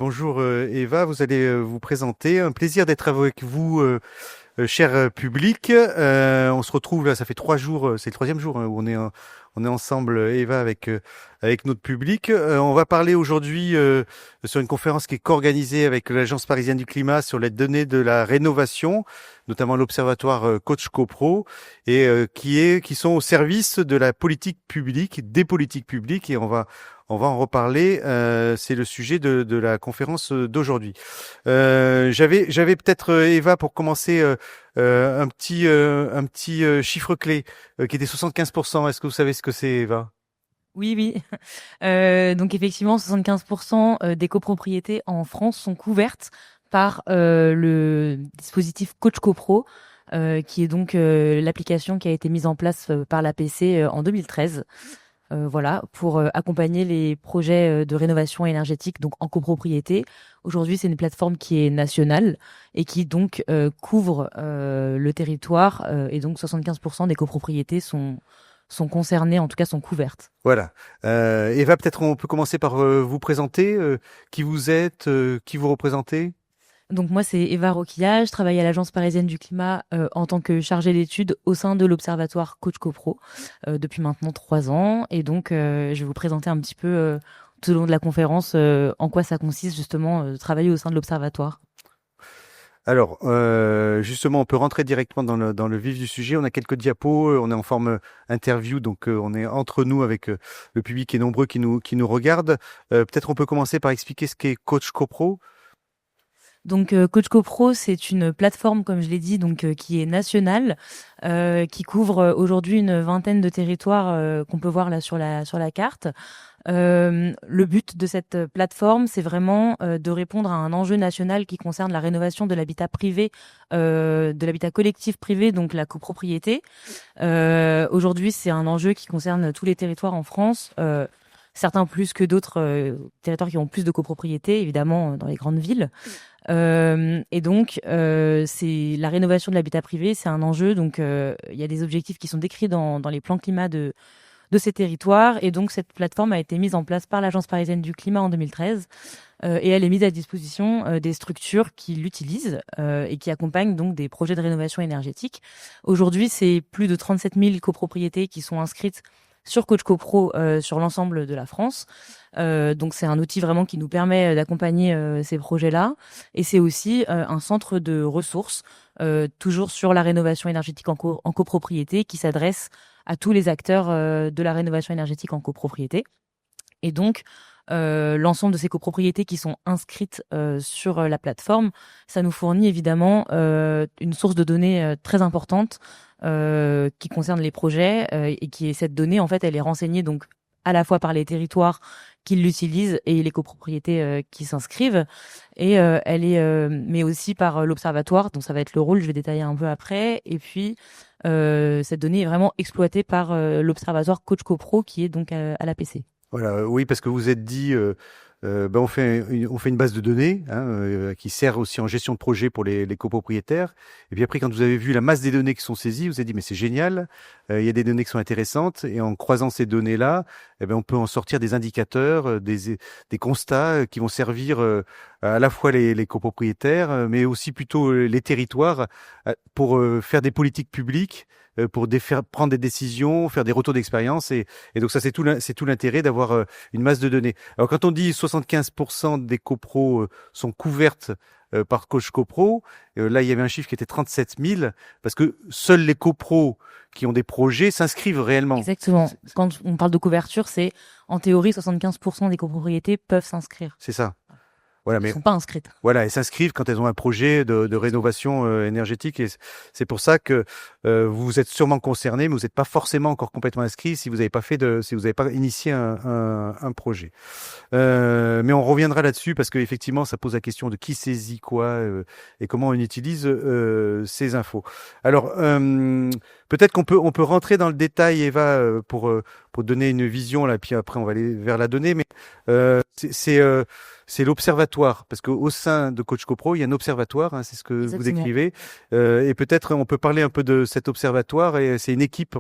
Bonjour Eva, vous allez vous présenter. Un plaisir d'être avec vous, cher public. On se retrouve là, ça fait 3 jours, c'est le troisième jour où on est ensemble, Eva, avec notre public. On va parler aujourd'hui sur une conférence qui est co-organisée avec l'Agence parisienne du climat sur les données de la rénovation, notamment l'observatoire Coach CoPro, et qui sont au service de la politique publique, des politiques publiques, et on va en reparler. C'est le sujet de la conférence d'aujourd'hui. J'avais peut-être Eva pour commencer un petit chiffre clé qui était 75%. Est-ce que vous savez ce que c'est, Eva? Oui, oui. Donc effectivement, 75% des copropriétés en France sont couvertes par le dispositif Coach CoPro, qui est donc l'application qui a été mise en place par l'APC en 2013. Voilà, pour accompagner les projets de rénovation énergétique donc en copropriété. Aujourd'hui, c'est une plateforme qui est nationale et qui donc couvre le territoire et donc 75% des copropriétés sont concernées, en tout cas sont couvertes. Voilà. Eva, peut-être on peut commencer par vous présenter. Qui vous êtes, qui vous représentez? Donc moi, c'est Eva Roquillard, je travaille à l'Agence parisienne du climat en tant que chargée d'études au sein de l'Observatoire Coach CoPro depuis maintenant 3 ans. Et donc, je vais vous présenter un petit peu tout au long de la conférence en quoi ça consiste justement de travailler au sein de l'Observatoire. Alors, justement, on peut rentrer directement dans le vif du sujet. On a quelques diapos, on est en forme interview, donc on est entre nous avec le public et nombreux qui nous regardent. Peut-être on peut commencer par expliquer ce qu'est Coach CoPro. Donc Coach CoPro, c'est une plateforme, comme je l'ai dit, donc qui est nationale, qui couvre aujourd'hui une vingtaine de territoires qu'on peut voir là sur la carte. Le but de cette plateforme, c'est vraiment de répondre à un enjeu national qui concerne la rénovation de l'habitat privé, de l'habitat collectif privé, donc la copropriété. Aujourd'hui, c'est un enjeu qui concerne tous les territoires en France. Certains plus que d'autres territoires qui ont plus de copropriétés, évidemment, dans les grandes villes. Et donc, c'est la rénovation de l'habitat privé, c'est un enjeu. Donc, il y a des objectifs qui sont décrits dans les plans climat de ces territoires. Et donc, cette plateforme a été mise en place par l'Agence parisienne du climat en 2013. Et elle est mise à disposition des structures qui l'utilisent et qui accompagnent donc des projets de rénovation énergétique. Aujourd'hui, c'est plus de 37 000 copropriétés qui sont inscrites sur Coach CoPro sur l'ensemble de la France. Donc c'est un outil vraiment qui nous permet d'accompagner ces projets-là. Et c'est aussi un centre de ressources, toujours sur la rénovation énergétique en copropriété, qui s'adresse à tous les acteurs de la rénovation énergétique en copropriété. Et donc, l'ensemble de ces copropriétés qui sont inscrites sur la plateforme, ça nous fournit évidemment une source de données très importante qui concerne les projets et qui est cette donnée, en fait, elle est renseignée donc à la fois par les territoires qui l'utilisent et les copropriétés qui s'inscrivent, et elle est mais aussi par l'observatoire, donc ça va être le rôle, je vais détailler un peu après, et puis cette donnée est vraiment exploitée par l'observatoire Coach CoPro qui est donc à l'APC. Voilà, oui, parce que vous êtes dit, on fait une base de données qui sert aussi en gestion de projet pour les copropriétaires. Et puis après, quand vous avez vu la masse des données qui sont saisies, vous avez dit mais c'est génial, il y a des données qui sont intéressantes, et en croisant ces données-là, on peut en sortir des indicateurs, des constats qui vont servir à la fois les copropriétaires, mais aussi plutôt les territoires pour faire des politiques publiques, pour faire prendre des décisions, faire des retours d'expérience, et donc ça c'est tout l'intérêt d'avoir une masse de données. Alors quand on dit 75% des copros sont couvertes par Coach CoPro, là il y avait un chiffre qui était 37 000, parce que seuls les copros qui ont des projets s'inscrivent réellement. Exactement. Quand on parle de couverture, c'est en théorie 75% des copropriétés peuvent s'inscrire. C'est ça. Voilà, Elles mais sont pas inscrites. voilà, elles s'inscrivent quand elles ont un projet de rénovation énergétique, et c'est pour ça que vous êtes sûrement concernés, mais vous n'êtes pas forcément encore complètement inscrits si vous n'avez pas si vous n'avez pas initié un projet. Mais on reviendra là-dessus parce qu'effectivement, ça pose la question de qui saisit quoi et comment on utilise ces infos. Alors, peut-être qu'on peut rentrer dans le détail, Eva, pour donner une vision là, puis après on va aller vers la donnée, mais c'est l'observatoire, parce qu'au sein de Coach CoPro, il y a un observatoire, c'est ce que vous Exactement. décrivez, et peut-être on peut parler un peu de cet observatoire, et c'est une équipe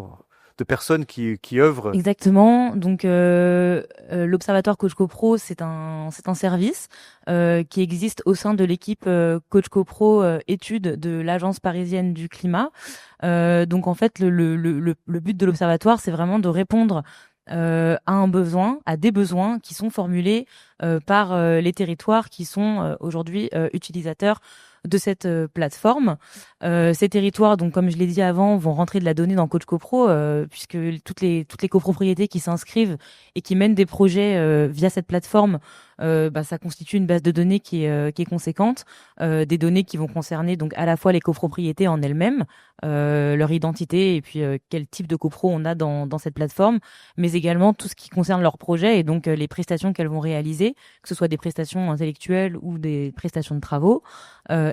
de personnes qui œuvrent. Exactement. Donc, l'Observatoire Coach CoPro, c'est un service qui existe au sein de l'équipe Coach CoPro études de l'Agence parisienne du climat. Donc, en fait, le but de l'Observatoire, c'est vraiment de répondre à des besoins qui sont formulés par les territoires qui sont aujourd'hui utilisateurs de cette plateforme. Ces territoires, donc comme je l'ai dit avant, vont rentrer de la donnée dans Coach CoPro, puisque toutes les copropriétés qui s'inscrivent et qui mènent des projets via cette plateforme, ça constitue une base de données qui est conséquente, des données qui vont concerner donc à la fois les copropriétés en elles-mêmes, leur identité et puis quel type de copro on a dans cette plateforme, mais également tout ce qui concerne leur projet et donc les prestations qu'elles vont réaliser, que ce soit des prestations intellectuelles ou des prestations de travaux,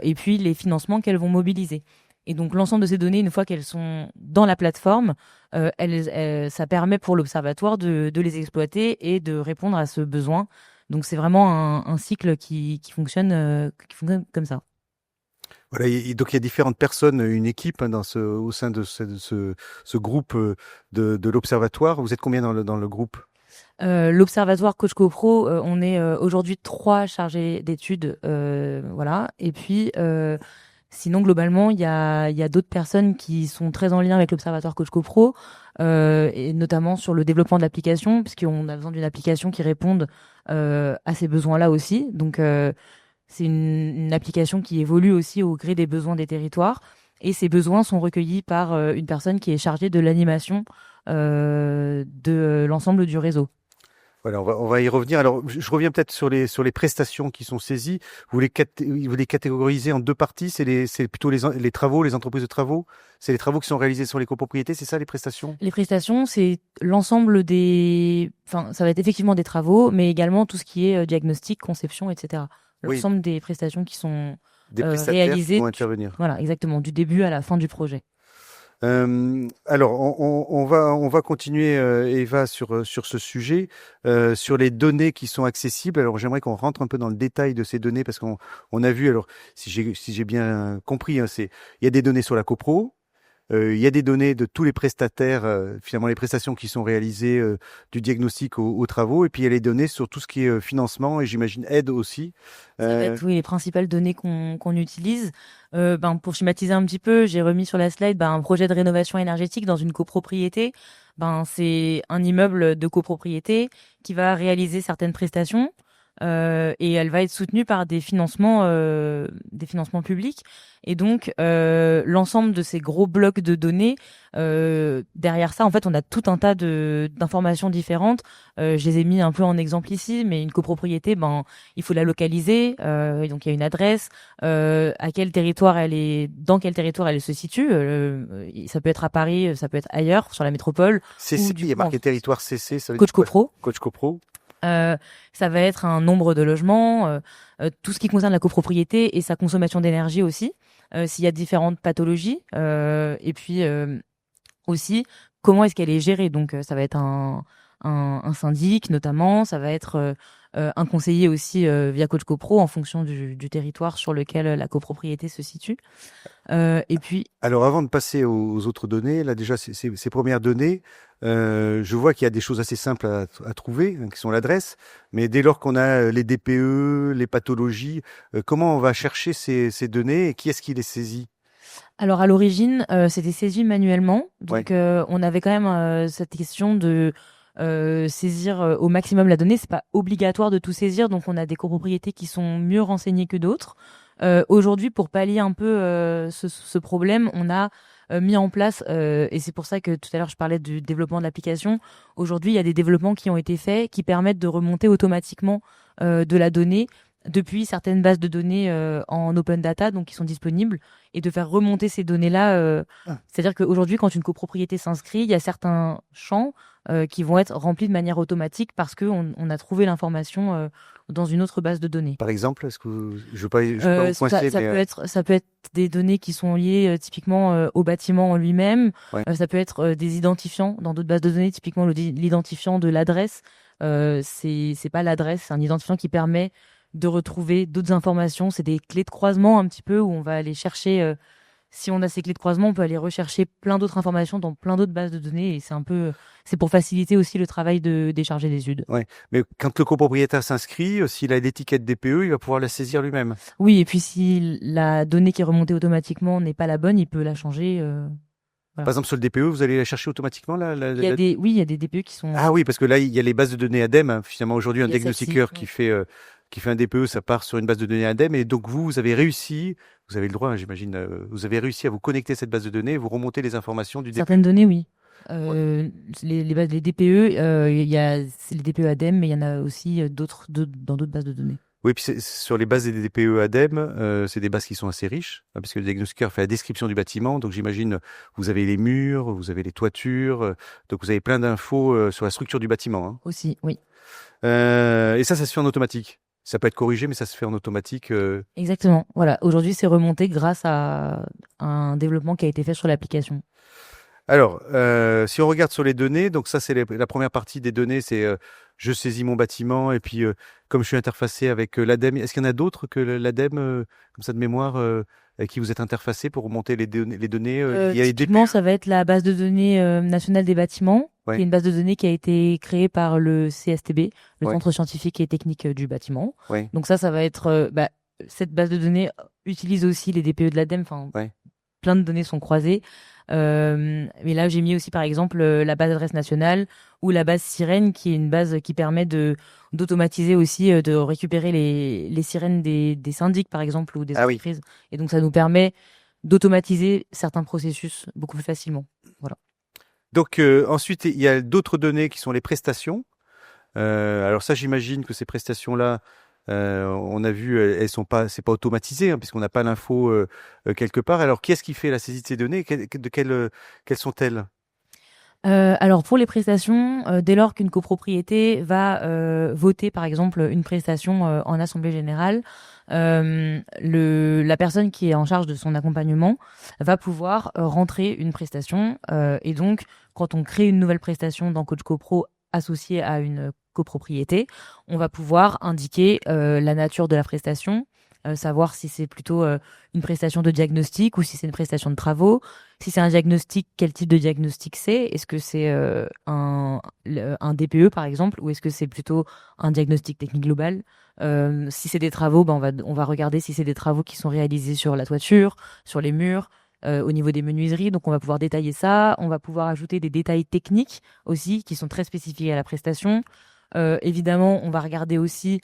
et puis les financements qu'elles vont mobiliser. Et donc l'ensemble de ces données, une fois qu'elles sont dans la plateforme, ça permet pour l'observatoire de les exploiter et de répondre à ce besoin. Donc c'est vraiment un cycle qui fonctionne comme ça. Voilà, donc il y a différentes personnes, une équipe hein, au sein de ce groupe de l'Observatoire. Vous êtes combien dans le groupe? L'Observatoire Coach CoPro, on est aujourd'hui 3 chargés d'études, voilà. Et puis sinon globalement, il y a d'autres personnes qui sont très en lien avec l'Observatoire Coach CoPro, et notamment sur le développement de l'application, puisqu'on a besoin d'une application qui réponde à ces besoins-là aussi. Donc c'est une application qui évolue aussi au gré des besoins des territoires. Et ces besoins sont recueillis par une personne qui est chargée de l'animation de l'ensemble du réseau. Voilà, on va y revenir. Alors, je reviens peut-être sur les prestations qui sont saisies. Vous les catégorisez en 2 parties. C'est plutôt les travaux, les entreprises de travaux. C'est les travaux qui sont réalisés sur les copropriétés. C'est ça, les prestations? Les prestations, c'est l'ensemble ça va être effectivement des travaux, mais également tout ce qui est diagnostic, conception, etc. Oui, L'ensemble des prestations qui sont des prestataires qui réalisées, vont intervenir. voilà, exactement, du début à la fin du projet. Alors, on va continuer, Eva, sur ce sujet, sur les données qui sont accessibles. Alors, j'aimerais qu'on rentre un peu dans le détail de ces données parce qu'on a vu, alors, si j'ai bien compris, hein, il y a des données sur la copro. Il y a des données de tous les prestataires, finalement les prestations qui sont réalisées du diagnostic aux travaux, et puis il y a les données sur tout ce qui est financement et j'imagine aide aussi. Ça va être, oui, les principales données qu'on utilise. Pour schématiser un petit peu, j'ai remis sur la slide un projet de rénovation énergétique dans une copropriété. C'est un immeuble de copropriété qui va réaliser certaines prestations. Et elle va être soutenue par des financements publics. Et donc, l'ensemble de ces gros blocs de données, derrière ça, en fait, on a tout un tas d'informations différentes. Je les ai mis un peu en exemple ici, mais une copropriété, il faut la localiser. Et donc, il y a une adresse, à quel territoire dans quel territoire elle se situe. Ça peut être à Paris, ça peut être ailleurs, sur la métropole. CC, il y a marqué territoire CC, ça veut Coach dire quoi? CoPro. Coach CoPro. Ça va être un nombre de logements, tout ce qui concerne la copropriété et sa consommation d'énergie aussi, s'il y a différentes pathologies, et puis aussi comment est-ce qu'elle est gérée. Donc ça va être un syndic notamment, ça va être un conseiller aussi via Coach CoPro en fonction du territoire sur lequel la copropriété se situe. Et puis, alors avant de passer aux autres données, là déjà ces premières données, je vois qu'il y a des choses assez simples à trouver, hein, qui sont l'adresse, mais dès lors qu'on a les DPE, les pathologies, comment on va chercher ces données et qui est-ce qui les saisit? alors à l'origine, c'était saisi manuellement, Ouais. donc on avait quand même cette question de saisir au maximum la donnée. C'est pas obligatoire de tout saisir, donc on a des copropriétés qui sont mieux renseignées que d'autres. Aujourd'hui, pour pallier un peu ce problème, on a mis en place, et c'est pour ça que tout à l'heure je parlais du développement de l'application. Aujourd'hui, il y a des développements qui ont été faits qui permettent de remonter automatiquement de la donnée depuis certaines bases de données en open data, donc qui sont disponibles, et de faire remonter ces données-là. C'est-à-dire qu'aujourd'hui, quand une copropriété s'inscrit, il y a certains champs qui vont être remplis de manière automatique parce qu'on a trouvé l'information dans une autre base de données. Par exemple, est-ce que je veux pas vous coincer, Ça peut être des données qui sont liées typiquement au bâtiment en lui-même. ouais. Ça peut être des identifiants dans d'autres bases de données, typiquement l'identifiant de l'adresse. C'est pas l'adresse, c'est un identifiant qui permet de retrouver d'autres informations. C'est des clés de croisement un petit peu où on va aller chercher si on a ces clés de croisement, on peut aller rechercher plein d'autres informations dans plein d'autres bases de données, et c'est pour faciliter aussi le travail des chargés d'études. Ouais. Mais quand le copropriétaire s'inscrit, s'il a l'étiquette DPE, il va pouvoir la saisir lui-même. Oui, et puis si la donnée qui est remontée automatiquement n'est pas la bonne, il peut la changer. Voilà. Par exemple, sur le DPE, vous allez la chercher automatiquement Oui, il y a des DPE qui sont. Ah oui, parce que là, il y a les bases de données ADEME. Hein. Finalement, aujourd'hui, un Il y a diagnostiqueur celle-ci, qui fait un DPE, ça part sur une base de données ADEME. Et donc, vous avez réussi, vous avez le droit, hein, j'imagine, vous avez réussi à vous connecter à cette base de données et vous remontez les informations du DPE. certaines données, oui. Ouais. Les DPE, il y a les DPE ADEME, mais il y en a aussi dans d'autres bases de données. Oui, puis sur les bases des DPE ADEME, c'est des bases qui sont assez riches, hein, parce que le diagnostiqueur fait la description du bâtiment. Donc, j'imagine, vous avez les murs, vous avez les toitures, donc vous avez plein d'infos sur la structure du bâtiment. Hein. Aussi, oui. Et ça se fait en automatique. Ça peut être corrigé, mais ça se fait en automatique. Exactement. Voilà. Aujourd'hui, c'est remonté grâce à un développement qui a été fait sur l'application. Alors, si on regarde sur les données, donc ça c'est la première partie des données, c'est je saisis mon bâtiment et puis comme je suis interfacé avec l'ADEME, est-ce qu'il y en a d'autres que l'ADEME, comme ça de mémoire, avec qui vous êtes interfacé pour remonter les données, il y a les Typiquement, DPU. ça va être la base de données nationale des bâtiments, qui est Ouais, une base de données qui a été créée par le CSTB, le ouais, Centre scientifique et technique du bâtiment. ouais, Donc ça va être cette base de données utilise aussi les DPE de l'ADEME. Enfin, ouais. plein de données sont croisées. Mais là, j'ai mis aussi, par exemple, la base adresse nationale ou la base sirène, qui est une base qui permet d'automatiser aussi, de récupérer les sirènes des syndics, par exemple, ou des Ah oui. entreprises. Et donc, ça nous permet d'automatiser certains processus beaucoup plus facilement. Voilà. Donc ensuite, il y a d'autres données qui sont les prestations. Alors ça, j'imagine que ces prestations-là, on a vu, elles sont pas, c'est pas automatisé, hein, puisqu'on n'a pas l'info quelque part. Alors, qui est-ce qui fait la saisie de ces données? Quelles sont-elles? Alors pour les prestations, dès lors qu'une copropriété va voter par exemple une prestation en assemblée générale, la personne qui est en charge de son accompagnement va pouvoir rentrer une prestation, et donc quand on crée une nouvelle prestation dans Coach CoPro associée à une copropriété, on va pouvoir indiquer la nature de la prestation, savoir si c'est plutôt une prestation de diagnostic ou si c'est une prestation de travaux. Si c'est un diagnostic, quel type de diagnostic c'est? Est-ce que c'est un DPE par exemple, ou est-ce que c'est plutôt un diagnostic technique global? Si c'est des travaux, on va regarder si c'est des travaux qui sont réalisés sur la toiture, sur les murs, au niveau des menuiseries. Donc on va pouvoir détailler ça. On va pouvoir ajouter des détails techniques aussi qui sont très spécifiques à la prestation. Évidemment, on va regarder aussi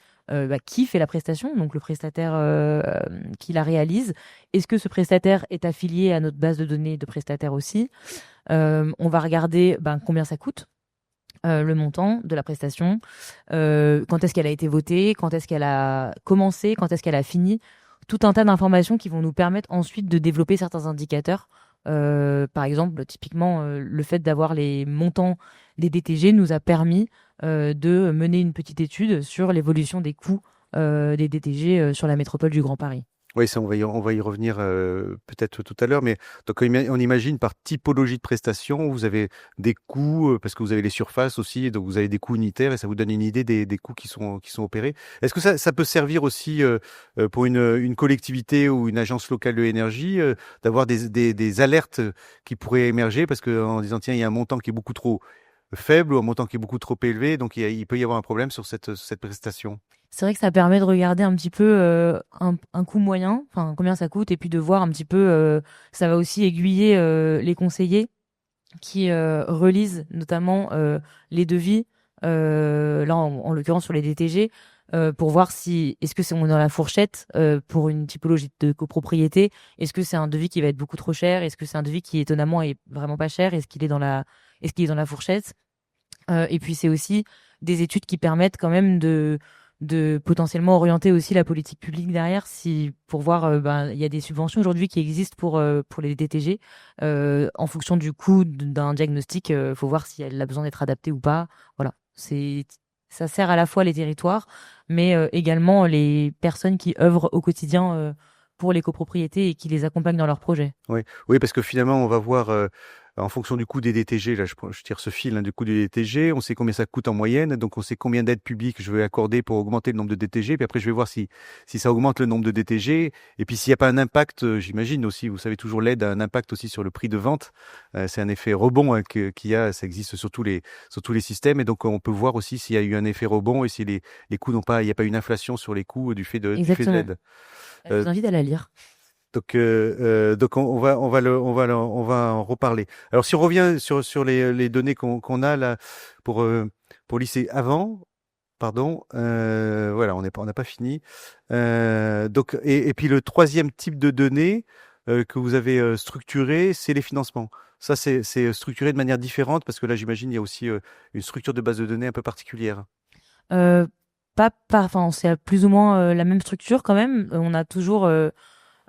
qui fait la prestation, donc le prestataire qui la réalise. Est-ce que ce prestataire est affilié à notre base de données de prestataires aussi? On va regarder combien ça coûte, le montant de la prestation, quand est-ce qu'elle a été votée, quand est-ce qu'elle a commencé, quand est-ce qu'elle a fini. Tout un tas d'informations qui vont nous permettre ensuite de développer certains indicateurs. Par exemple, typiquement, le fait d'avoir les montants des DTG nous a permis de mener une petite étude sur l'évolution des coûts des DTG sur la métropole du Grand Paris. Oui, ça, on va y revenir peut-être tout à l'heure, mais donc on imagine par typologie de prestation, vous avez des coûts, parce que vous avez les surfaces aussi, donc vous avez des coûts unitaires et ça vous donne une idée des coûts qui sont opérés. Est-ce que ça peut servir aussi pour une collectivité ou une agence locale de l'énergie, d'avoir des alertes qui pourraient émerger, parce que en disant, tiens, il y a un montant qui est beaucoup trop faible ou un montant qui est beaucoup trop élevé, donc il peut y avoir un problème sur cette prestation. C'est vrai que ça permet de regarder un petit peu un coût moyen, enfin combien ça coûte, et puis de voir un petit peu, ça va aussi aiguiller les conseillers qui relisent notamment les devis, là en l'occurrence sur les DTG, pour voir si est-ce que on est dans la fourchette pour une typologie de copropriété, est-ce que c'est un devis qui va être beaucoup trop cher, est-ce que c'est un devis qui étonnamment est vraiment pas cher, est-ce qu'il est dans la fourchette, et puis c'est aussi des études qui permettent quand même de potentiellement orienter aussi la politique publique derrière, si pour voir il y a des subventions aujourd'hui qui existent pour les DTG, en fonction du coût d'un diagnostic, faut voir si elle a besoin d'être adaptée ou pas. Voilà, ça sert à la fois les territoires, mais également les personnes qui œuvrent au quotidien pour les copropriétés et qui les accompagnent dans leurs projets. Oui, oui, parce que finalement, on va voir en fonction du coût des DTG, là je tire ce fil du coût des DTG, on sait combien ça coûte en moyenne, donc on sait combien d'aides publiques je vais accorder pour augmenter le nombre de DTG, puis après je vais voir si ça augmente le nombre de DTG, et puis s'il n'y a pas un impact, j'imagine aussi, vous savez toujours l'aide a un impact aussi sur le prix de vente, c'est un effet rebond qu'il y a, ça existe sur tous les systèmes, et donc on peut voir aussi s'il y a eu un effet rebond et si les coûts il n'y a pas une inflation sur les coûts du fait de Exactement. l'aide. Je vous invite à la lire. Donc on va en reparler. Alors si on revient sur les données qu'on a là pour lycée avant, pardon, voilà, on n'a pas fini. Donc et puis le troisième type de données que vous avez structuré, c'est les financements. Ça c'est structuré de manière différente parce que là j'imagine il y a aussi une structure de base de données un peu particulière. Enfin, c'est plus ou moins la même structure quand même. On a toujours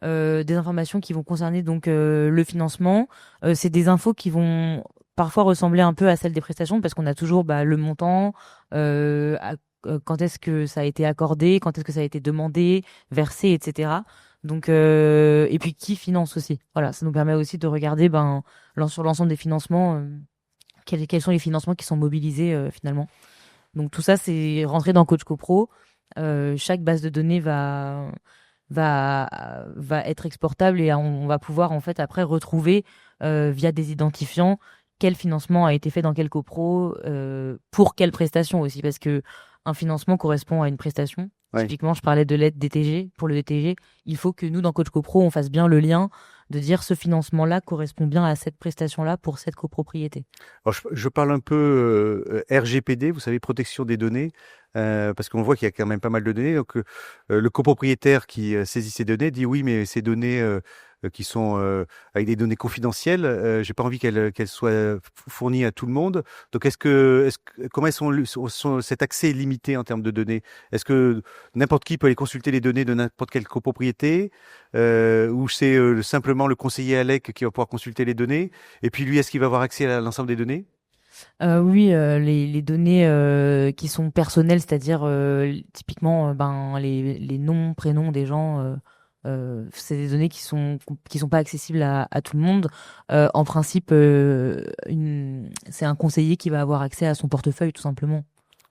des informations qui vont concerner donc le financement. C'est des infos qui vont parfois ressembler un peu à celles des prestations parce qu'on a toujours le montant, quand est-ce que ça a été accordé, quand est-ce que ça a été demandé, versé, etc. Donc et puis qui finance aussi. Voilà, ça nous permet aussi de regarder sur l'ensemble des financements quels sont les financements qui sont mobilisés finalement. Donc tout ça c'est rentré dans Coach CoPro. Chaque base de données va être exportable et on va pouvoir en fait après retrouver via des identifiants quel financement a été fait dans quel copro, pour quelle prestation aussi, parce que un financement correspond à une prestation. Ouais. Typiquement, je parlais de l'aide DTG. Pour le DTG, il faut que nous, dans Coach CoPro, on fasse bien le lien de dire ce financement-là correspond bien à cette prestation-là pour cette copropriété. Alors je parle un peu RGPD, vous savez, protection des données, parce qu'on voit qu'il y a quand même pas mal de données. Donc le copropriétaire qui saisit ces données dit oui, mais ces données qui sont avec des données confidentielles, j'ai pas envie qu'elles soient fournies à tout le monde. Donc comment cet accès est limité en termes de données? Est-ce que n'importe qui peut aller consulter les données de n'importe quelle copropriété, ou c'est simplement le conseiller ALEC qui va pouvoir consulter les données? Et puis lui, est-ce qu'il va avoir accès à l'ensemble des données? Oui, les données qui sont personnelles, c'est-à-dire typiquement les noms, prénoms des gens, c'est des données qui sont pas accessibles à tout le monde. En principe, c'est un conseiller qui va avoir accès à son portefeuille tout simplement.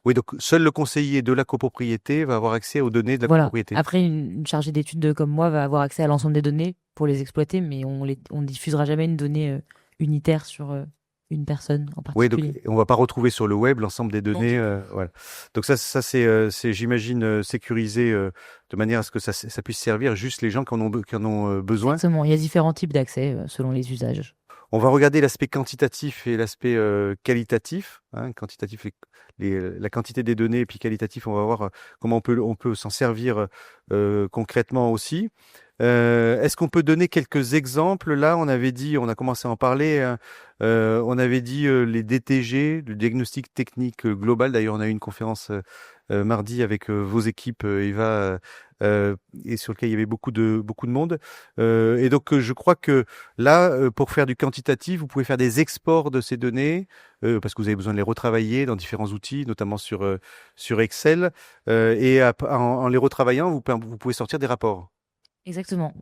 Oui, donc seul le conseiller de la copropriété va avoir accès aux données de la Voilà. copropriété. Après, une chargée d'études comme moi va avoir accès à l'ensemble des données pour les exploiter, mais on diffusera jamais une donnée unitaire sur une personne en Oui, donc particulier. on va pas retrouver sur le web l'ensemble des Non, du données. tout. Voilà. Donc ça c'est j'imagine sécurisé de manière à ce que ça puisse servir juste les gens qui en ont besoin. Exactement. Il y a différents types d'accès selon les usages. On va regarder l'aspect quantitatif et l'aspect qualitatif. Quantitatif, la quantité des données, et puis qualitatif, on va voir comment on peut s'en servir concrètement aussi. Est-ce qu'on peut donner quelques exemples? Là, on a commencé à en parler, hein. On avait dit les DTG, le diagnostic technique global. D'ailleurs, on a eu une conférence mardi avec vos équipes, Eva, et sur lequel il y avait beaucoup de monde. Et donc, je crois que là, pour faire du quantitatif, vous pouvez faire des exports de ces données parce que vous avez besoin de les retravailler dans différents outils, notamment sur Excel. Et en les retravaillant, vous pouvez sortir des rapports. Exactement.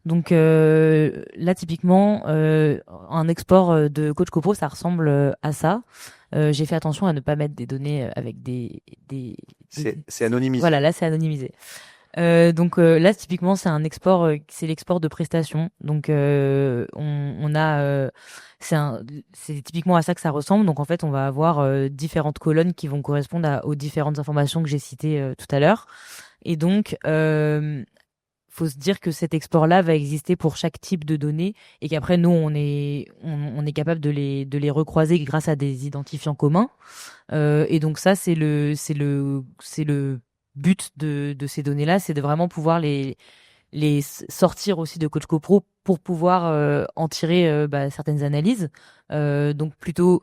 Donc là, typiquement, un export de Coach CoPro, ça ressemble à ça. J'ai fait attention à ne pas mettre des données avec C'est anonymisé. Voilà, là, c'est anonymisé. Donc là, typiquement, c'est un export, c'est l'export de prestations. Donc on a, c'est typiquement à ça que ça ressemble. Donc en fait, on va avoir différentes colonnes qui vont correspondre aux différentes informations que j'ai citées tout à l'heure. Et donc faut se dire que cet export-là va exister pour chaque type de données et qu'après nous on est capable de les recroiser grâce à des identifiants communs. Et donc ça c'est le but de ces données-là, c'est de vraiment pouvoir les sortir aussi de Coach CoPro pour pouvoir en tirer certaines analyses. Donc plutôt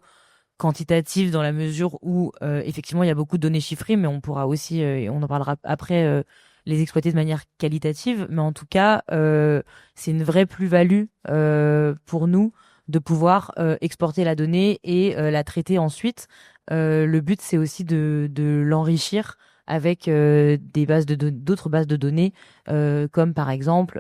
quantitative dans la mesure où effectivement il y a beaucoup de données chiffrées, mais on pourra aussi, et on en parlera après, les exploiter de manière qualitative. Mais en tout cas, c'est une vraie plus-value pour nous de pouvoir exporter la donnée et la traiter ensuite. Le but, c'est aussi de l'enrichir avec d'autres bases de données, comme par exemple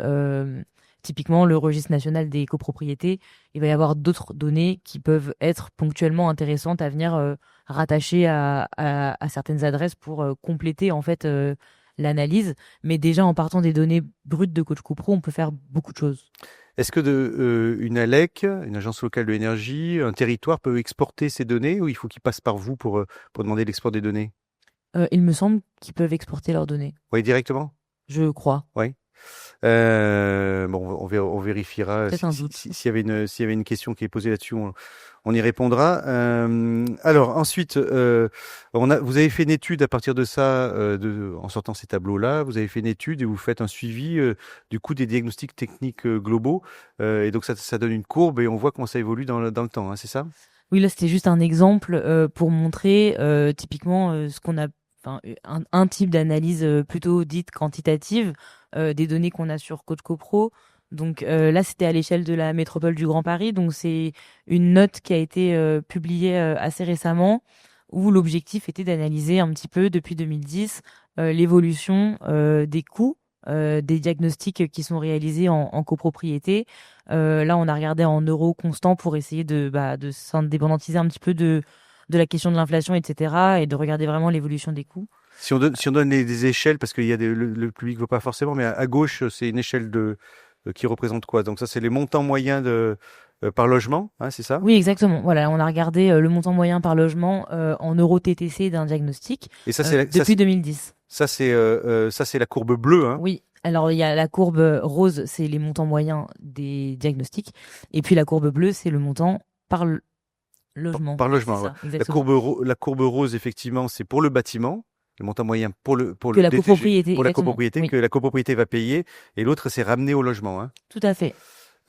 typiquement le registre national des copropriétés, il va y avoir d'autres données qui peuvent être ponctuellement intéressantes à venir rattacher à certaines adresses pour compléter en fait l'analyse. Mais déjà en partant des données brutes de Coach CoPro, on peut faire beaucoup de choses. Est-ce que une ALEC, une agence locale de l'énergie, un territoire peut exporter ces données ou il faut qu'il passe par vous pour demander l'export des données? Il me semble qu'ils peuvent exporter leurs données. Oui, directement? Je crois. Oui. Bon, on vérifiera Peut-être un doute. s'il y avait une question qui est posée là-dessus, on y répondra. Alors ensuite, vous avez fait une étude à partir de ça, en sortant ces tableaux-là, vous avez fait une étude et vous faites un suivi du coût des diagnostics techniques globaux, et donc ça donne une courbe et on voit comment ça évolue dans le temps, hein, c'est ça? Oui, là c'était juste un exemple pour montrer typiquement ce qu'on a, enfin un type d'analyse plutôt dite quantitative des données qu'on a sur Coach CoPro. Donc là c'était à l'échelle de la métropole du Grand Paris. Donc c'est une note qui a été publiée assez récemment où l'objectif était d'analyser un petit peu depuis 2010 l'évolution des coûts des diagnostics qui sont réalisés en copropriété. Là, on a regardé en euros constants pour essayer de s'indépendantiser un petit peu de la question de l'inflation, etc., et de regarder vraiment l'évolution des coûts. Si on donne des échelles, parce qu'il y a le public ne voit pas forcément, mais à gauche, c'est une échelle qui représente quoi? Donc ça, c'est les montants moyens par logement, hein, c'est ça? Oui, exactement. Voilà, on a regardé le montant moyen par logement en euros TTC d'un diagnostic Et ça, depuis 2010. Ça, c'est la courbe bleue, hein? Oui. Alors, il y a la courbe rose, c'est les montants moyens des diagnostics. Et puis, la courbe bleue, c'est le montant par logement. Par logement, C'est ouais. ça, exactement. La courbe rose, effectivement, c'est pour le bâtiment, le montant moyen Que la copropriété, pour la exactement. copropriété, Oui, que la copropriété va payer, et l'autre, c'est ramené au logement, hein. tout à fait.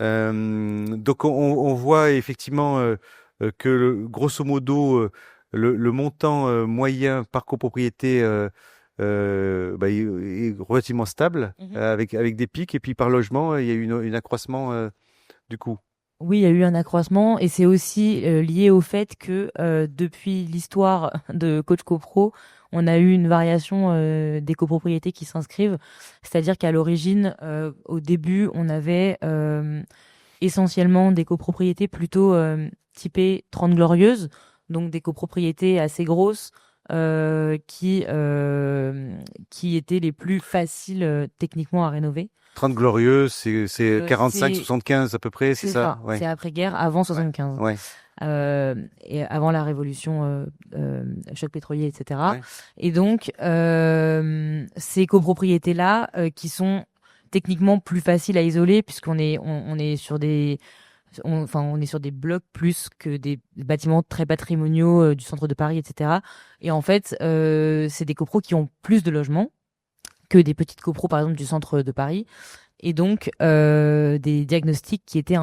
Donc on voit effectivement que grosso modo le montant moyen par copropriété est relativement stable, Mhm. avec des pics, et puis par logement il y a eu un accroissement du coût. Oui, il y a eu un accroissement et c'est aussi lié au fait que depuis l'histoire de Coach CoPro, on a eu une variation des copropriétés qui s'inscrivent. C'est-à-dire qu'à l'origine, au début, on avait essentiellement des copropriétés plutôt typées 30 glorieuses, donc des copropriétés assez grosses qui étaient les plus faciles techniquement à rénover. 30 glorieux, c'est 45, C'est 75 à peu près, c'est c'est ça? ça, Ouais. c'est après-guerre, avant Ouais. 75, Ouais. et avant la révolution, choc pétrolier, etc. Ouais. Et donc, ces copropriétés-là, qui sont techniquement plus faciles à isoler, puisqu'on est, on est sur des, on est sur des blocs plus que des bâtiments très patrimoniaux du centre de Paris, etc. Et en fait, c'est des copros qui ont plus de logements que des petites copros, par exemple, du centre de Paris. Et donc, des diagnostics qui étaient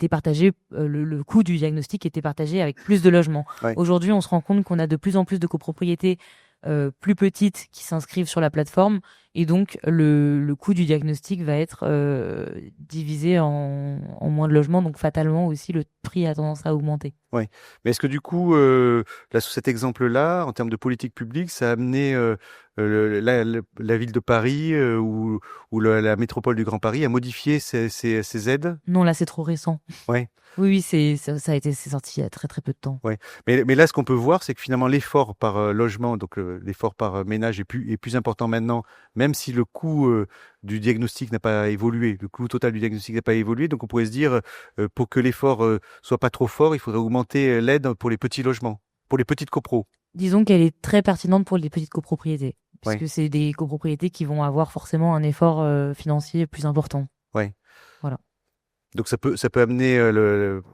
partagés, le coût du diagnostic était partagé avec plus de logements. Ouais. Aujourd'hui, on se rend compte qu'on a de plus en plus de copropriétés plus petites qui s'inscrivent sur la plateforme. Et donc, le coût du diagnostic va être divisé en moins de logements. Donc, fatalement aussi, le prix a tendance à augmenter. Ouais. Mais est-ce que du coup, là, sous cet exemple-là, en termes de politique publique, ça a amené la ville de Paris ou la métropole du Grand Paris à modifier ces aides? Non, là, c'est trop récent. Ouais. Oui, c'est sorti il y a très très peu de temps. Ouais. Mais là, ce qu'on peut voir, c'est que finalement, l'effort par logement, donc l'effort par ménage est plus important maintenant, même si le coût du diagnostic n'a pas évolué, le coût total du diagnostic n'a pas évolué. Donc, on pourrait se dire, pour que l'effort soit pas trop fort, il faudrait augmenter l'aide pour les petits logements, pour les petites copros. Disons qu'elle est très pertinente pour les petites copropriétés, Ouais. puisque c'est des copropriétés qui vont avoir forcément un effort financier plus important. Ouais. Voilà. Donc ça peut amener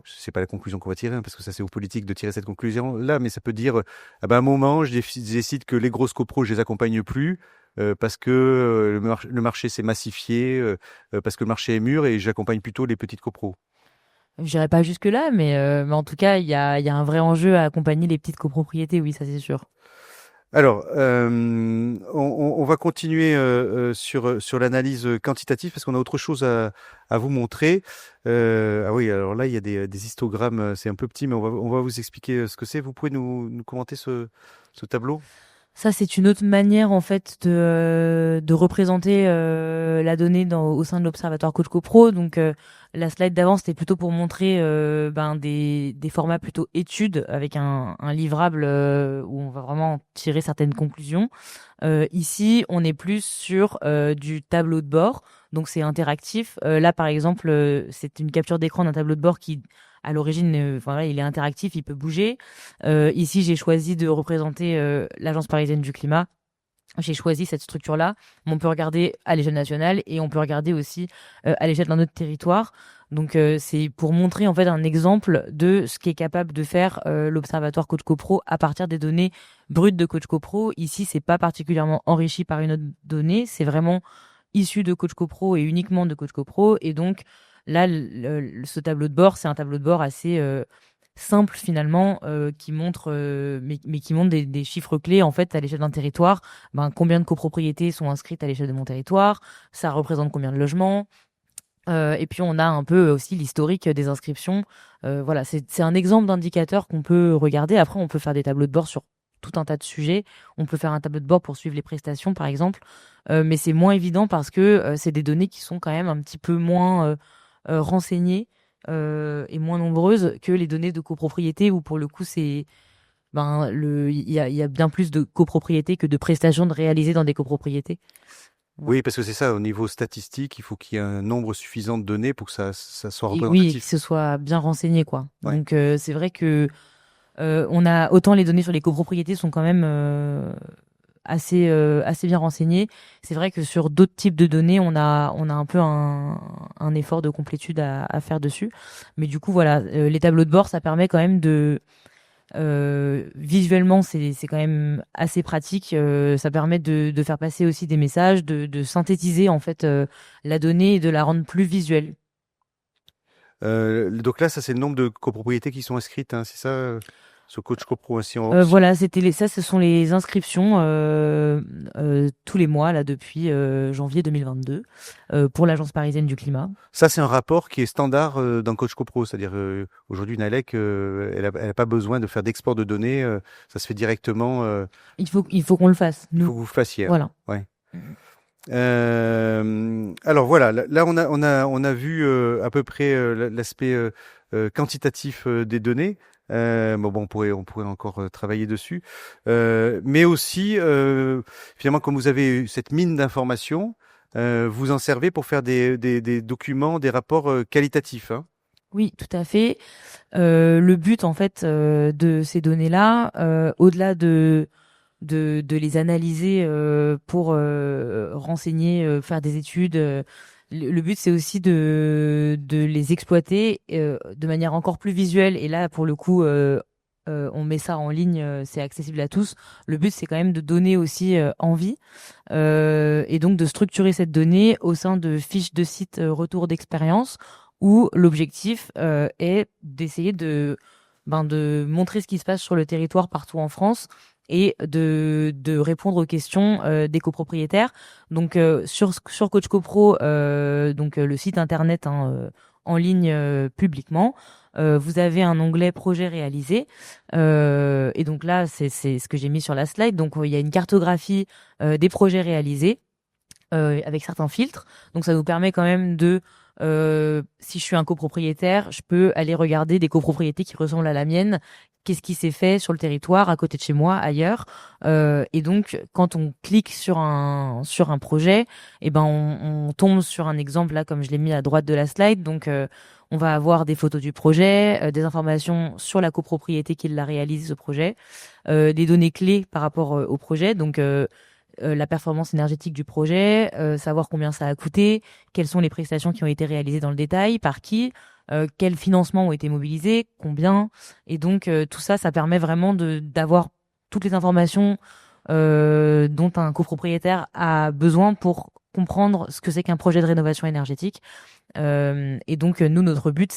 c'est pas la conclusion qu'on va tirer, hein, parce que ça c'est aux politiques de tirer cette conclusion là, mais ça peut dire ah ben à un moment je décide que les grosses copros je les accompagne plus parce que le marché s'est massifié, parce que le marché est mûr et j'accompagne plutôt les petites copros. J'irai pas jusque là, mais en tout cas il y a un vrai enjeu à accompagner les petites copropriétés, oui, ça c'est sûr. Alors, on va continuer sur l'analyse quantitative parce qu'on a autre chose à vous montrer. Ah oui, alors là, il y a des histogrammes, c'est un peu petit, mais on va vous expliquer ce que c'est. Vous pouvez nous commenter ce tableau? Ça, c'est une autre manière en fait de représenter la donnée au sein de l'Observatoire Coach CoPro. Donc la slide d'avant, c'était plutôt pour montrer des formats plutôt études avec un livrable où on va vraiment tirer certaines conclusions. Ici, on est plus sur du tableau de bord. Donc c'est interactif. Là, par exemple, c'est une capture d'écran d'un tableau de bord qui à l'origine, voilà, il est interactif, il peut bouger. Ici, j'ai choisi de représenter l'Agence parisienne du climat. J'ai choisi cette structure-là. On peut regarder à l'échelle nationale et on peut regarder aussi à l'échelle d'un autre territoire. Donc, c'est pour montrer en fait un exemple de ce qu'est capable de faire l'Observatoire Coach CoPro à partir des données brutes de Coach CoPro. Ici, c'est pas particulièrement enrichi par une autre donnée. C'est vraiment issu de Coach CoPro et uniquement de Coach CoPro. Et donc, là, ce tableau de bord, c'est un tableau de bord assez simple finalement, qui montre, mais qui montre des chiffres clés en fait à l'échelle d'un territoire. Ben, combien de copropriétés sont inscrites à l'échelle de mon territoire, ça représente combien de logements. Et puis on a un peu aussi l'historique des inscriptions. Voilà, c'est un exemple d'indicateur qu'on peut regarder. Après, on peut faire des tableaux de bord sur tout un tas de sujets. On peut faire un tableau de bord pour suivre les prestations, par exemple. Mais c'est moins évident parce que c'est des données qui sont quand même un petit peu moins renseignées et moins nombreuses que les données de copropriété où pour le coup c'est il y a bien plus de copropriétés que de prestations de réalisées dans des copropriétés. Oui, parce que c'est ça, au niveau statistique, il faut qu'il y ait un nombre suffisant de données pour que ça soit Et oui, et que représentatif. ce soit bien renseigné, quoi. Ouais. Donc c'est vrai que on a autant les données sur les copropriétés sont quand même assez bien renseignées. C'est vrai que sur d'autres types de données, on a un peu un effort de complétude à faire dessus. Mais du coup, voilà, les tableaux de bord, ça permet quand même de visuellement, c'est quand même assez pratique. Ça permet de faire passer aussi des messages, de synthétiser en fait la donnée et de la rendre plus visuelle. Donc là, ça, c'est le nombre de copropriétés qui sont inscrites, hein, c'est ça, sur Coach CoPro, ainsi Voilà, ça, ce sont les inscriptions tous les mois là depuis janvier 2022 pour l'Agence parisienne du climat. Ça, c'est un rapport qui est standard dans Coach CoPro, c'est-à-dire aujourd'hui, Nalec, elle a pas besoin de faire d'export de données, ça se fait directement. Il faut qu'on le fasse, Il faut nous. que vous fassiez. Voilà. Ouais. Alors voilà, là on a vu à peu près l'aspect quantitatif des données. Bon, on pourrait encore travailler dessus, mais aussi finalement, comme vous avez eu cette mine d'informations, vous en servez pour faire des documents, des rapports qualitatifs, hein. Oui, tout à fait. Le but en fait de ces données-là, au-delà de les analyser pour renseigner, faire des études. Le but, c'est aussi de les exploiter de manière encore plus visuelle. Et là, pour le coup, on met ça en ligne, c'est accessible à tous. Le but, c'est quand même de donner aussi envie et donc de structurer cette donnée au sein de fiches de site retour d'expérience où l'objectif est d'essayer de montrer ce qui se passe sur le territoire partout en France et de répondre aux questions des copropriétaires. Donc sur Coach CoPro, donc le site internet hein, en ligne publiquement, vous avez un onglet projet réalisé et donc là c'est ce que j'ai mis sur la slide. Donc il y a une cartographie des projets réalisés avec certains filtres. Donc ça nous permet quand même si je suis un copropriétaire, je peux aller regarder des copropriétés qui ressemblent à la mienne. Qu'est-ce qui s'est fait sur le territoire, à côté de chez moi, ailleurs. Et donc, quand on clique sur un projet, eh ben on tombe sur un exemple là, comme je l'ai mis à droite de la slide. Donc, on va avoir des photos du projet, des informations sur la copropriété qui l'a réalisé ce projet, des données clés par rapport au projet. Donc la performance énergétique du projet, savoir combien ça a coûté, quelles sont les prestations qui ont été réalisées dans le détail, par qui, quels financements ont été mobilisés, combien. Et donc tout ça, ça permet vraiment d'avoir toutes les informations dont un copropriétaire a besoin pour comprendre ce que c'est qu'un projet de rénovation énergétique. Et donc nous, notre but,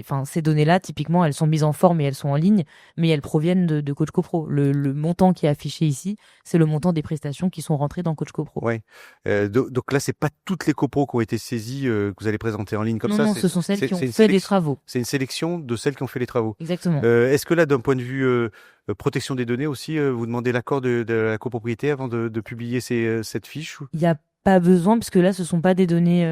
enfin, ces données-là, typiquement, elles sont mises en forme et elles sont en ligne, mais elles proviennent de Coach CoPro. Le montant qui est affiché ici, c'est le montant des prestations qui sont rentrées dans Coach CoPro. Ouais. Donc là, c'est pas toutes les copros qui ont été saisies que vous allez présenter en ligne comme ça. Non, ce sont celles qui ont une fait des travaux. C'est une sélection de celles qui ont fait les travaux. Exactement. Est-ce que là, d'un point de vue protection des données aussi, vous demandez l'accord de la copropriété avant de publier cette fiche? Il n'y a pas besoin, parce que là, ce sont pas des données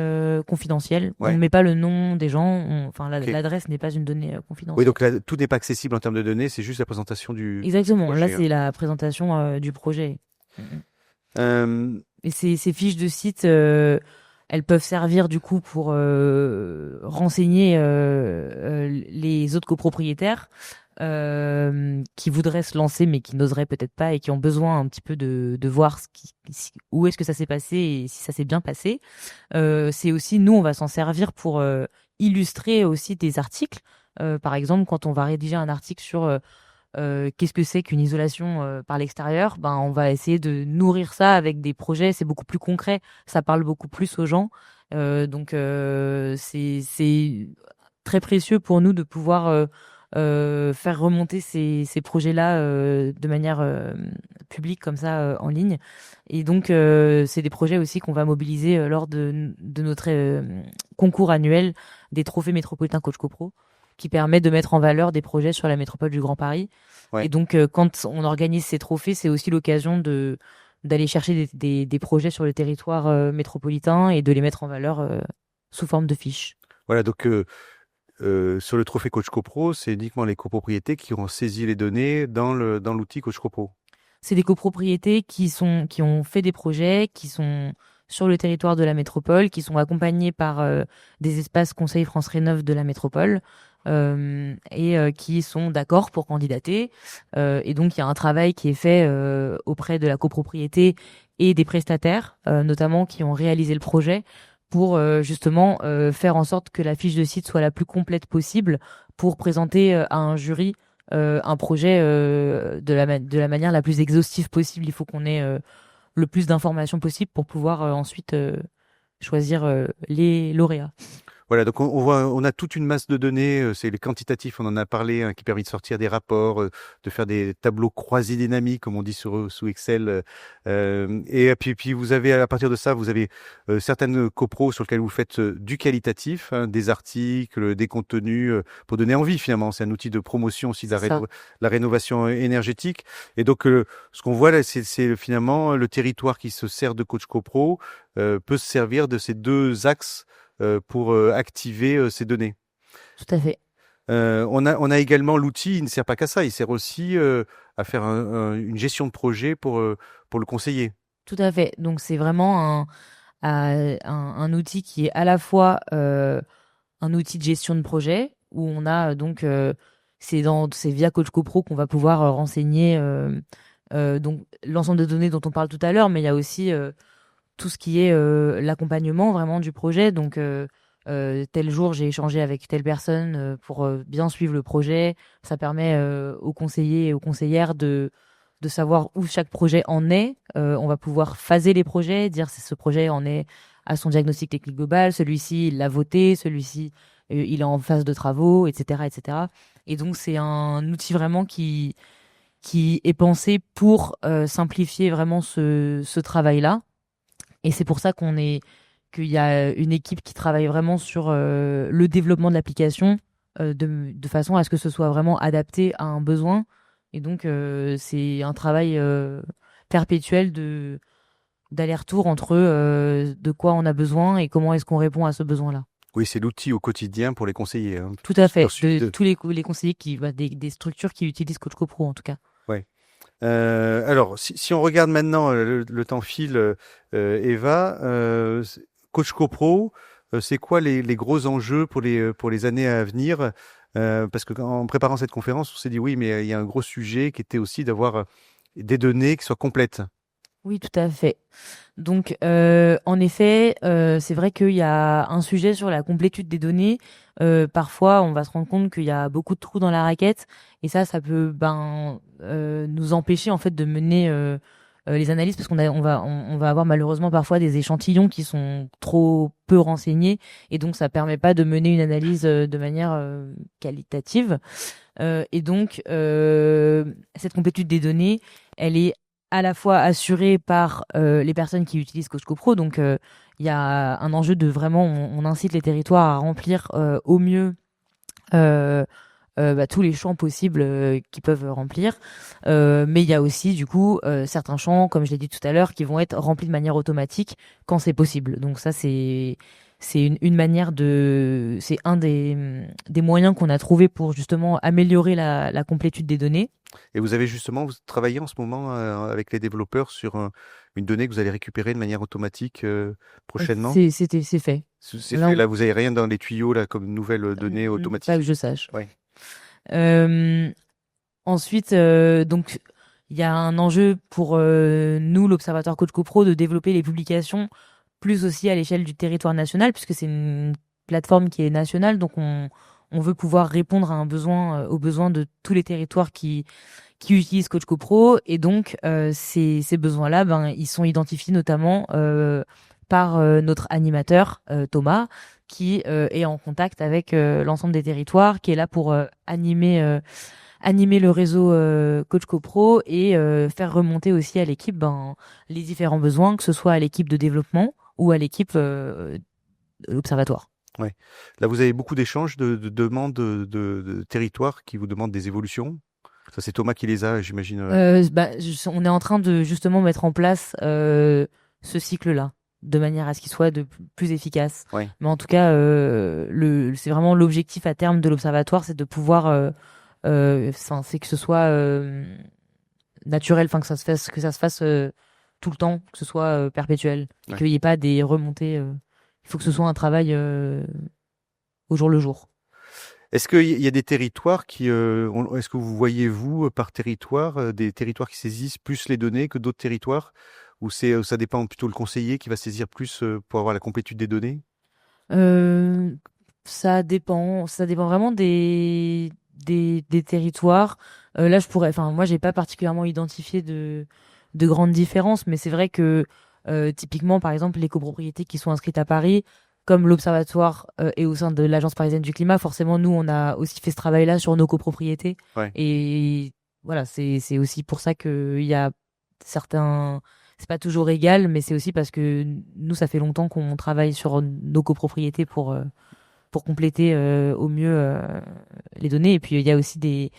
confidentielles. Ouais. On ne met pas le nom des gens. Enfin, Ok. l'adresse n'est pas une donnée Oui, confidentielle. donc là, tout n'est pas accessible en termes de données, c'est juste la présentation du Exactement. projet, Là, hein. c'est la présentation du projet. Euh, Et ces fiches de site, elles peuvent servir du coup pour renseigner les autres copropriétaires qui voudraient se lancer mais qui n'oseraient peut-être pas et qui ont besoin un petit peu de voir où est-ce que ça s'est passé et si ça s'est bien passé. C'est aussi, nous, on va s'en servir pour illustrer aussi des articles. Par exemple, quand on va rédiger un article sur qu'est-ce que c'est qu'une isolation par l'extérieur, ben on va essayer de nourrir ça avec des projets. C'est beaucoup plus concret, ça parle beaucoup plus aux gens. Donc c'est très précieux pour nous de pouvoir faire remonter ces projets-là de manière publique comme ça en ligne. Et donc c'est des projets aussi qu'on va mobiliser lors de notre concours annuel des trophées métropolitains Coach CoPro, qui permet de mettre en valeur des projets sur la métropole du Grand Paris. Ouais. Et donc, quand on organise ces trophées, c'est aussi l'occasion d'aller chercher des projets sur le territoire métropolitain et de les mettre en valeur sous forme de fiches. Voilà, donc sur le trophée Coach CoPro, c'est uniquement les copropriétés qui ont saisi les données dans l'outil Coach CoPro. C'est des copropriétés qui ont fait des projets, qui sont sur le territoire de la métropole, qui sont accompagnés par des espaces Conseil France Rénov' de la métropole, et qui sont d'accord pour candidater. Et donc, il y a un travail qui est fait auprès de la copropriété et des prestataires, notamment qui ont réalisé le projet, pour justement faire en sorte que la fiche de site soit la plus complète possible pour présenter à un jury un projet de la manière la plus exhaustive possible. Il faut qu'on ait le plus d'informations possible pour pouvoir ensuite choisir les lauréats. Voilà, donc on voit, on a toute une masse de données, c'est les quantitatifs, on en a parlé, hein, qui permet de sortir des rapports, de faire des tableaux croisés dynamiques, comme on dit sous Excel. Et puis vous avez, à partir de ça, vous avez certaines copros sur lesquelles vous faites du qualitatif, hein, des articles, des contenus, pour donner envie finalement. C'est un outil de promotion aussi de la rénovation énergétique. Et donc, ce qu'on voit là, c'est finalement le territoire qui se sert de Coach CoPro peut se servir de ces deux axes pour activer ces données. Tout à fait. On a également l'outil, il ne sert pas qu'à ça, il sert aussi à faire une gestion de projet pour le conseiller. Tout à fait. Donc c'est vraiment un outil qui est à la fois un outil de gestion de projet, où on a donc c'est via Coach CoPro qu'on va pouvoir renseigner donc l'ensemble de données dont on parle tout à l'heure, mais il y a aussi tout ce qui est l'accompagnement vraiment du projet. Donc, tel jour, j'ai échangé avec telle personne pour bien suivre le projet. Ça permet aux conseillers et aux conseillères de savoir où chaque projet en est. On va pouvoir phaser les projets, dire si ce projet en est à son diagnostic technique global, celui-ci, il l'a voté, celui-ci, il est en phase de travaux, etc., etc. Et donc, c'est un outil vraiment qui est pensé pour simplifier vraiment ce travail-là. Et c'est pour ça qu'il y a une équipe qui travaille vraiment sur le développement de l'application de façon à ce que ce soit vraiment adapté à un besoin. Et donc, c'est un travail perpétuel d'aller-retour entre de quoi on a besoin et comment est-ce qu'on répond à ce besoin-là. Oui, c'est l'outil au quotidien pour les conseillers, hein. Tout à fait. Tous les conseillers des structures qui utilisent Coach CoPro, en tout cas. Ouais. Alors, si on regarde maintenant, le temps file, Eva, Coach CoPro, c'est quoi les gros enjeux pour les années à venir? Parce que en préparant cette conférence, on s'est dit oui, mais il y a un gros sujet qui était aussi d'avoir des données qui soient complètes. Oui, tout à fait. Donc, en effet, c'est vrai qu'il y a un sujet sur la complétude des données. Parfois, on va se rendre compte qu'il y a beaucoup de trous dans la raquette, et ça peut nous empêcher en fait de mener les analyses, parce on va avoir malheureusement parfois des échantillons qui sont trop peu renseignés, et donc ça permet pas de mener une analyse de manière qualitative. Et donc cette complétude des données, elle est à la fois assurée par les personnes qui utilisent Coach CoPro, donc il y a un enjeu de vraiment, on incite les territoires à remplir au mieux tous les champs possibles qu'ils peuvent remplir. Mais il y a aussi, du coup, certains champs, comme je l'ai dit tout à l'heure, qui vont être remplis de manière automatique quand c'est possible. Donc ça, c'est une manière c'est un des moyens qu'on a trouvé pour justement améliorer la complétude des données. Et vous travaillez en ce moment avec les développeurs sur une donnée que vous allez récupérer de manière automatique prochainement? C'est fait. C'est fait, là, vous avez rien dans les tuyaux là comme nouvelle donnée automatique? Pas que je sache. Ouais. Ensuite, donc il y a un enjeu pour nous, l'Observatoire Coach CoPro, de développer les publications plus aussi à l'échelle du territoire national, puisque c'est une plateforme qui est nationale, donc on veut pouvoir répondre à un besoin, aux besoins de tous les territoires qui utilisent Coach CoPro, et donc ces besoins-là, ils sont identifiés notamment par notre animateur Thomas, qui est en contact avec l'ensemble des territoires, qui est là pour animer le réseau Coach CoPro et faire remonter aussi à l'équipe les différents besoins, que ce soit à l'équipe de développement ou à l'équipe de l'observatoire. Ouais. Là, vous avez beaucoup d'échanges de demandes de territoires qui vous demandent des évolutions. Ça, c'est Thomas qui les a, j'imagine. On est en train de justement mettre en place ce cycle-là, de manière à ce qu'il soit de plus efficace. Ouais. Mais en tout cas, c'est vraiment l'objectif à terme de l'observatoire, c'est de pouvoir, c'est que ce soit naturel, enfin que ça se fasse tout le temps, que ce soit perpétuel, et qu'il n'y ait pas des remontées. Il faut que ce soit un travail au jour le jour. Est-ce qu'il y a des territoires est-ce que vous voyez, vous, par territoire, des territoires qui saisissent plus les données que d'autres territoires, ou ça dépend plutôt le conseiller qui va saisir plus pour avoir la complétude des données? Ça dépend vraiment des territoires. Là, moi, j'ai pas particulièrement identifié de grandes différences, mais c'est vrai que typiquement, par exemple, les copropriétés qui sont inscrites à Paris, comme l'Observatoire est au sein de l'Agence parisienne du climat, forcément, nous, on a aussi fait ce travail-là sur nos copropriétés. Ouais. Et voilà, c'est aussi pour ça qu'il y a certains... C'est pas toujours égal, mais c'est aussi parce que nous, ça fait longtemps qu'on travaille sur nos copropriétés pour compléter au mieux les données. Et puis, il y a aussi des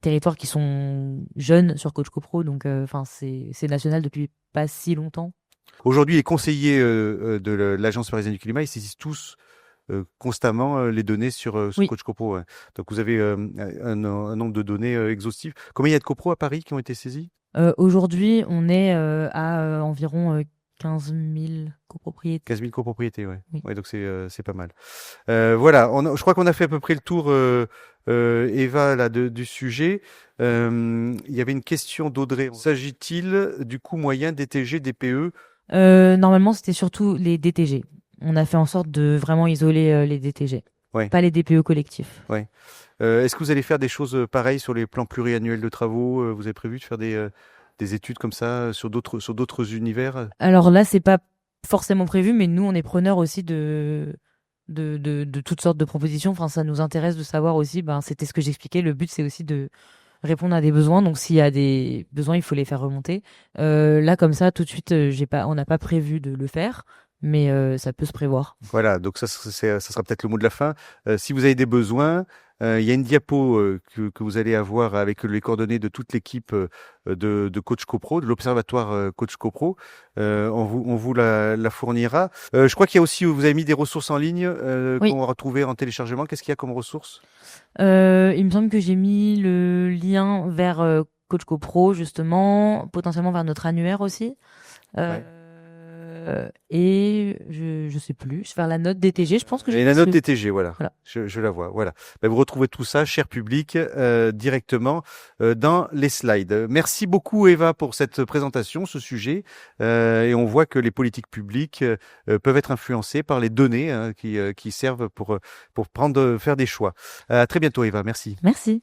territoires qui sont jeunes sur Coach CoPro, donc c'est national depuis pas si longtemps. Aujourd'hui, les conseillers de l'Agence parisienne du climat, ils saisissent tous constamment les données sur Oui. Coach CoPro. Ouais. Donc, vous avez un nombre de données exhaustifs. Combien il y a de copros à Paris qui ont été saisis? Aujourd'hui, on est à environ 15 000 copropriétés. 15 000 copropriétés, ouais. Oui. Ouais, donc c'est pas mal. Voilà, je crois qu'on a fait à peu près le tour, Eva, là, du sujet. Il y avait une question d'Audrey. S'agit-il du coût moyen DTG, DPE? Normalement, c'était surtout les DTG. On a fait en sorte de vraiment isoler les DTG, Ouais. pas les DPE collectifs. Ouais. Est-ce que vous allez faire des choses pareilles sur les plans pluriannuels de travaux? Vous avez prévu de faire des études comme ça sur d'autres univers? Alors là, c'est pas forcément prévu, mais nous, on est preneurs aussi de toutes sortes de propositions. Enfin, ça nous intéresse de savoir aussi. C'était ce que j'expliquais. Le but, c'est aussi de répondre à des besoins. Donc, s'il y a des besoins, il faut les faire remonter. Là, comme ça, tout de suite, on n'a pas prévu de le faire, mais ça peut se prévoir. Voilà, donc ça sera peut-être le mot de la fin. Si vous avez des besoins, il y a une diapo que vous allez avoir avec les coordonnées de toute l'équipe de Coach CoPro, de l'Observatoire Coach CoPro. On vous la fournira. Je crois qu'il y a aussi, vous avez mis des ressources en ligne Oui. qu'on va retrouver en téléchargement. Qu'est-ce qu'il y a comme ressources? Il me semble que j'ai mis le lien vers Coach CoPro, justement, potentiellement vers notre annuaire aussi. Ouais. Et je sais plus, vers la note DTG, je pense que j'ai. Et la note DTG, voilà. Voilà. Je la vois. Voilà. Vous retrouvez tout ça, cher public, directement dans les slides. Merci beaucoup, Eva, pour cette présentation, ce sujet. Et on voit que les politiques publiques peuvent être influencées par les données qui servent pour faire des choix. À très bientôt, Eva. Merci. Merci.